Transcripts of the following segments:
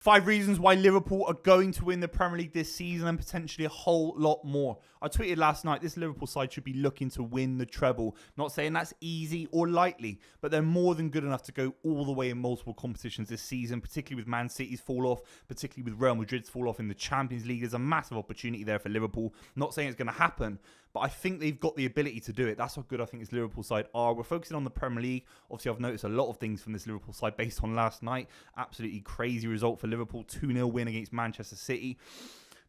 5 reasons why Liverpool are going to win the Premier League this season and potentially a whole lot more. I tweeted last night, this Liverpool side should be looking to win the treble. Not saying that's easy or likely, but they're more than good enough to go all the way in multiple competitions this season, particularly with Man City's fall off, particularly with Real Madrid's fall off in the Champions League. There's a massive opportunity there for Liverpool. Not saying it's going to happen, but I think they've got the ability to do it. That's how good I think this Liverpool side are. We're focusing on the Premier League. Obviously, I've noticed a lot of things from this Liverpool side based on last night. Absolutely crazy result for Liverpool. 2-0 win against Manchester City.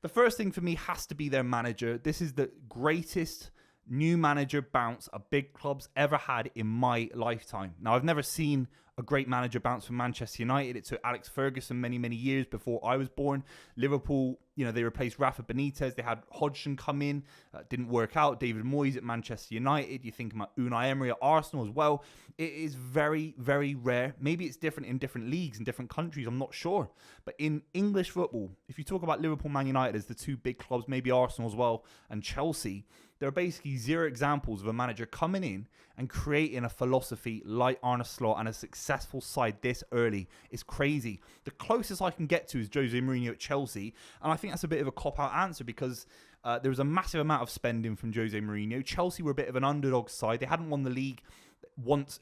The first thing for me has to be their manager. This is the greatest new manager bounce a big club's ever had in my lifetime. Now, I've never seen a great manager bounce from Manchester United. It took Alex Ferguson many, many years before I was born. Liverpool, they replaced Rafa Benitez. They had Hodgson come in. Didn't work out. David Moyes at Manchester United. You think about Unai Emery at Arsenal as well. It is very, very rare. Maybe it's different in different leagues, in different countries. I'm not sure. But in English football, if you talk about Liverpool, Man United as the two big clubs, maybe Arsenal as well, and Chelsea, there are basically 0 examples of a manager coming in and creating a philosophy like Arne Slot and a successful side this early. It's crazy. The closest I can get to is Jose Mourinho at Chelsea, and I think that's a bit of a cop-out answer because there was a massive amount of spending from Jose Mourinho. Chelsea were a bit of an underdog side. They hadn't won the league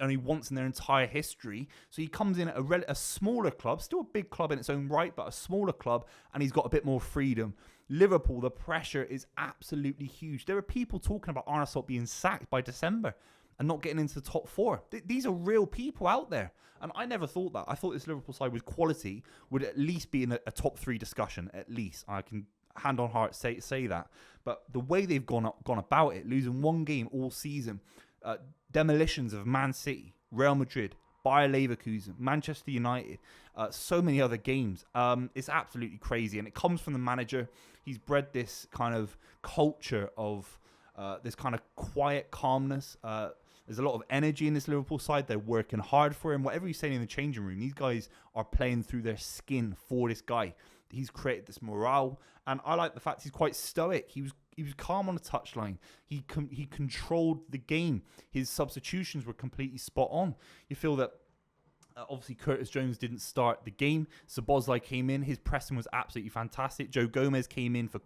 only once in their entire history. So he comes in at a smaller club, still a big club in its own right, but a smaller club, and he's got a bit more freedom. Liverpool, the pressure is absolutely huge. There are people talking about Arne Slot being sacked by December and not getting into the top 4. These are real people out there. And I never thought that. I thought this Liverpool side with quality would at least be in a top 3 discussion, at least. I can hand on heart say that. But the way they've gone about it, losing 1 game all season, demolitions of Man City, Real Madrid, Bayer Leverkusen, Manchester United, so many other games. It's absolutely crazy. And it comes from the manager. He's bred this kind of culture of this kind of quiet calmness. There's a lot of energy in this Liverpool side. They're working hard for him. Whatever he's saying in the changing room, these guys are playing through their skin for this guy. He's created this morale. And I like the fact he's quite stoic. He was calm on the touchline. He controlled the game. His substitutions were completely spot on. You feel that obviously Curtis Jones didn't start the game. Szoboszlai came in. His pressing was absolutely fantastic. Joe Gomez came in for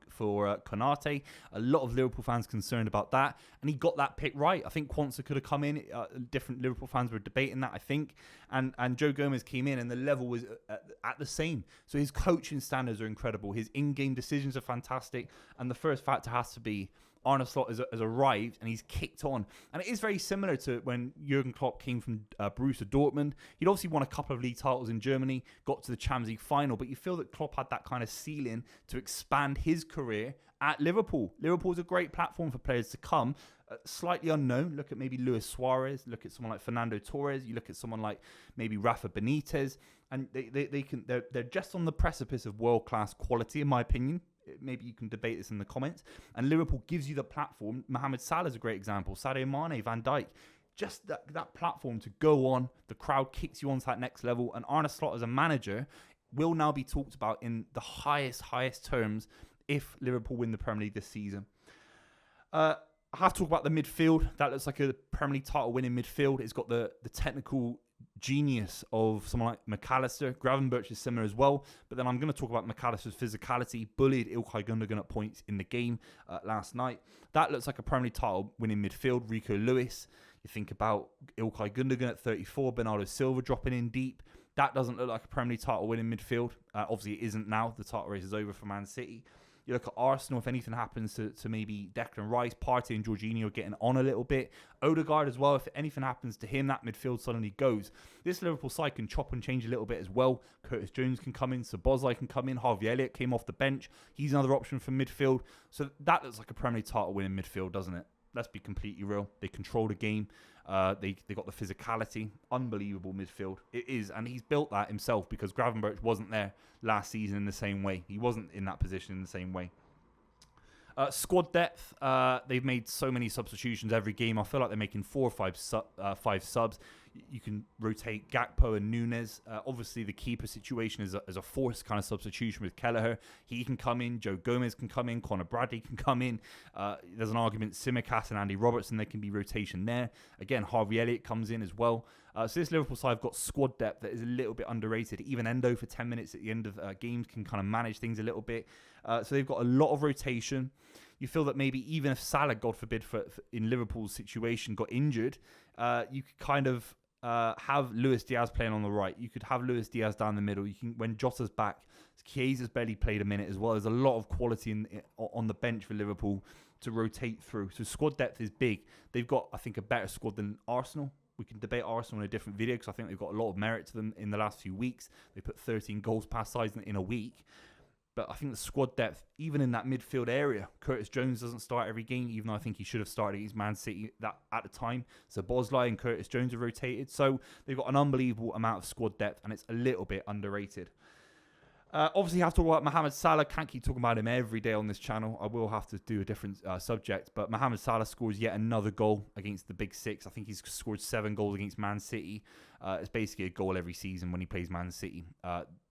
Konate. A lot of Liverpool fans concerned about that. And he got that pick right. I think Quansah could have come in. Different Liverpool fans were debating that, I think. And Joe Gomez came in and the level was at the same. So his coaching standards are incredible. His in-game decisions are fantastic. And the first factor has to be Arne Slot has arrived and he's kicked on. And it is very similar to when Jurgen Klopp came from Borussia Dortmund. He'd obviously won a couple of league titles in Germany, got to the Champions League final, but you feel that Klopp had that kind of ceiling to expand his career at Liverpool. Liverpool's a great platform for players to come. Slightly unknown. Look at maybe Luis Suarez. Look at someone like Fernando Torres. You look at someone like maybe Rafa Benitez. And they're just on the precipice of world-class quality, in my opinion. Maybe you can debate this in the comments. And Liverpool gives you the platform. Mohamed Salah is a great example. Sadio Mane, Van Dijk. Just that platform to go on. The crowd kicks you onto that next level. And Arne Slot as a manager will now be talked about in the highest terms if Liverpool win the Premier League this season. I have to talk about the midfield. That looks like a Premier League title winning midfield. It's got the technical genius of someone like McAllister. Gravenberch is similar as well. But then I'm going to talk about McAllister's physicality. Bullied Ilkay Gundogan at points in the game last night. That looks like a Premier League title winning midfield. Rico Lewis. You think about Ilkay Gundogan at 34. Bernardo Silva dropping in deep. That doesn't look like a Premier League title winning midfield. Obviously, it isn't now. The title race is over for Man City. You look at Arsenal, if anything happens to maybe Declan Rice, Partey and Jorginho getting on a little bit. Odegaard as well, if anything happens to him, that midfield suddenly goes. This Liverpool side can chop and change a little bit as well. Curtis Jones can come in, Szoboszlai can come in, Harvey Elliott came off the bench. He's another option for midfield. So that looks like a Premier League title winning midfield, doesn't it? Let's be completely real. They control the game. They got the physicality. Unbelievable midfield. It is. And he's built that himself because Gravenberch wasn't there last season in the same way. He wasn't in that position in the same way. Squad depth. They've made so many substitutions every game. I feel like they're making 4 or 5 subs. You can rotate Gakpo and Nunes. Obviously, the keeper situation is a forced kind of substitution with Kelleher. He can come in. Joe Gomez can come in. Connor Bradley can come in. There's an argument Tsimikas and Andy Robertson, there can be rotation there. Again, Harvey Elliott comes in as well. So this Liverpool side have got squad depth that is a little bit underrated. Even Endo for 10 minutes at the end of games can kind of manage things a little bit. So they've got a lot of rotation. You feel that maybe even if Salah, God forbid, for in Liverpool's situation, got injured, you could kind of have Luis Diaz playing on the right. You could have Luis Diaz down the middle. You can, when Jota's back, Chiesa's barely played a minute as well. There's a lot of quality on the bench for Liverpool to rotate through. So squad depth is big. They've got, I think, a better squad than Arsenal. We can debate Arsenal in a different video because I think they've got a lot of merit to them in the last few weeks. They put 13 goals past sides in a week. But I think the squad depth, even in that midfield area, Curtis Jones doesn't start every game, even though I think he should have started against Man City at the time. So Bosley and Curtis Jones have rotated. So they've got an unbelievable amount of squad depth, and it's a little bit underrated. Obviously, you have to talk about Mohamed Salah. Can't keep talking about him every day on this channel. I will have to do a different subject. But Mohamed Salah scores yet another goal against the Big Six. I think he's scored 7 goals against Man City. It's basically a goal every season when he plays Man City.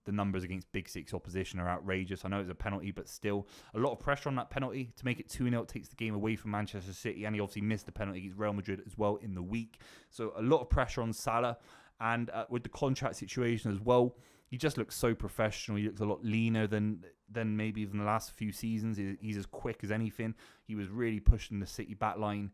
The numbers against Big Six opposition are outrageous. I know it's a penalty, but still a lot of pressure on that penalty. To make it 2-0, it takes the game away from Manchester City. And he obviously missed the penalty against Real Madrid as well in the week. So a lot of pressure on Salah. And with the contract situation as well, he just looks so professional. He looks a lot leaner than maybe even the last few seasons. He's as quick as anything. He was really pushing the City back line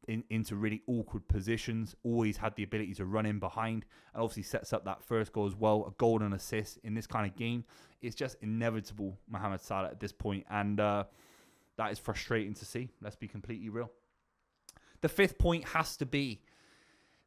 into really awkward positions. Always had the ability to run in behind, and obviously sets up that first goal as well. A goal and assist in this kind of game. It's just inevitable, Mohamed Salah at this point, and that is frustrating to see. Let's be completely real. The 5th point has to be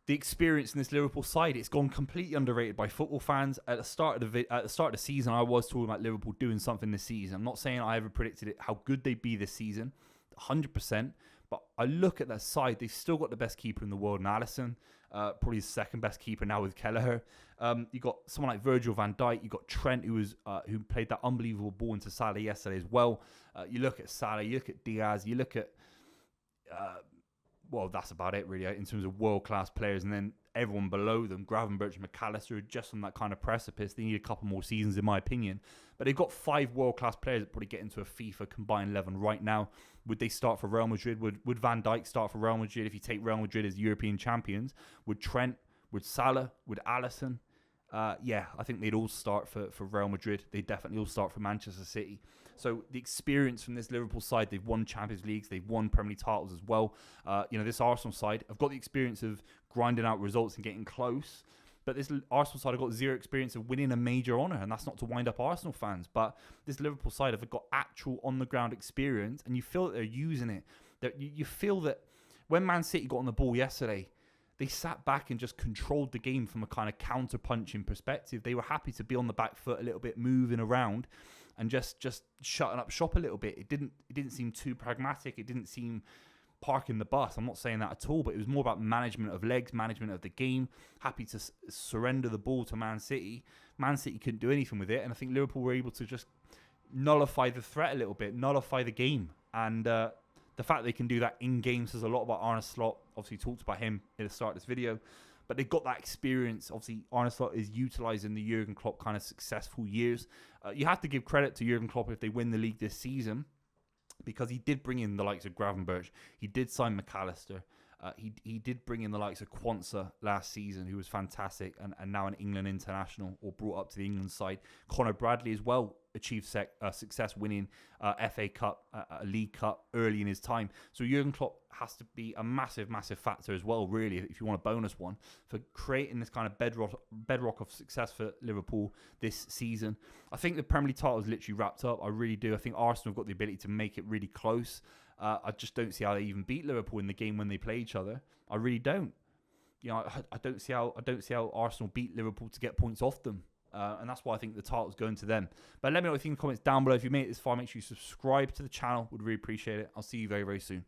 the experience in this Liverpool side. It's gone completely underrated by football fans. At the start of the season, I was talking about Liverpool doing something this season. I'm not saying I ever predicted it, how good they'd be this season, 100%. But I look at their side, they've still got the best keeper in the world in Alisson, probably the second best keeper now with Kelleher. You got someone like Virgil van Dijk. You got Trent, who played that unbelievable ball into Salah yesterday as well. You look at Salah, you look at Diaz, you look at well, that's about it really in terms of world-class players. And then everyone below them, Gravenberch and McAllister, are just on that kind of precipice. They need a couple more seasons, in my opinion. But they've got 5 world-class players that probably get into a FIFA combined 11 right now. Would they start for Real Madrid? Would Van Dijk start for Real Madrid if you take Real Madrid as European champions? Would Trent? Would Salah? Would Alisson? Yeah, I think they'd all start for Real Madrid. They'd definitely all start for Manchester City. So the experience from this Liverpool side, they've won Champions Leagues, they've won Premier League titles as well. This Arsenal side, I've got the experience of grinding out results and getting close. But this Arsenal side have got 0 experience of winning a major honour, and that's not to wind up Arsenal fans. But this Liverpool side have got actual on-the-ground experience, and you feel that they're using it. That you feel that when Man City got on the ball yesterday, they sat back and just controlled the game from a kind of counter-punching perspective. They were happy to be on the back foot a little bit, moving around, and just shutting up shop a little bit. It didn't seem too pragmatic. It didn't seem parking the bus. I'm not saying that at all, but it was more about management of legs, management of the game, happy to surrender the ball to Man City. Man City couldn't do anything with it, and I think Liverpool were able to just nullify the threat a little bit, nullify the game. And the fact they can do that in-game says a lot about Arne Slot. Obviously talked about him at the start of this video, but they've got that experience. Obviously, Arne Slot is utilising the Jurgen Klopp kind of successful years. You have to give credit to Jurgen Klopp if they win the league this season, because he did bring in the likes of Gravenberch. He did sign McAllister. He did bring in the likes of Quansah last season, who was fantastic, and now an England international, or brought up to the England side. Connor Bradley as well achieved success winning FA Cup, a League Cup early in his time. So Jurgen Klopp has to be a massive, massive factor as well, really, if you want a bonus one, for creating this kind of bedrock of success for Liverpool this season. I think the Premier League title is literally wrapped up. I really do. I think Arsenal have got the ability to make it really close. I just don't see how they even beat Liverpool in the game when they play each other. I really don't. I don't see how Arsenal beat Liverpool to get points off them. And that's why I think the title's going to them. But let me know what you think in the comments down below. If you made it this far, make sure you subscribe to the channel. Would really appreciate it. I'll see you very, very soon.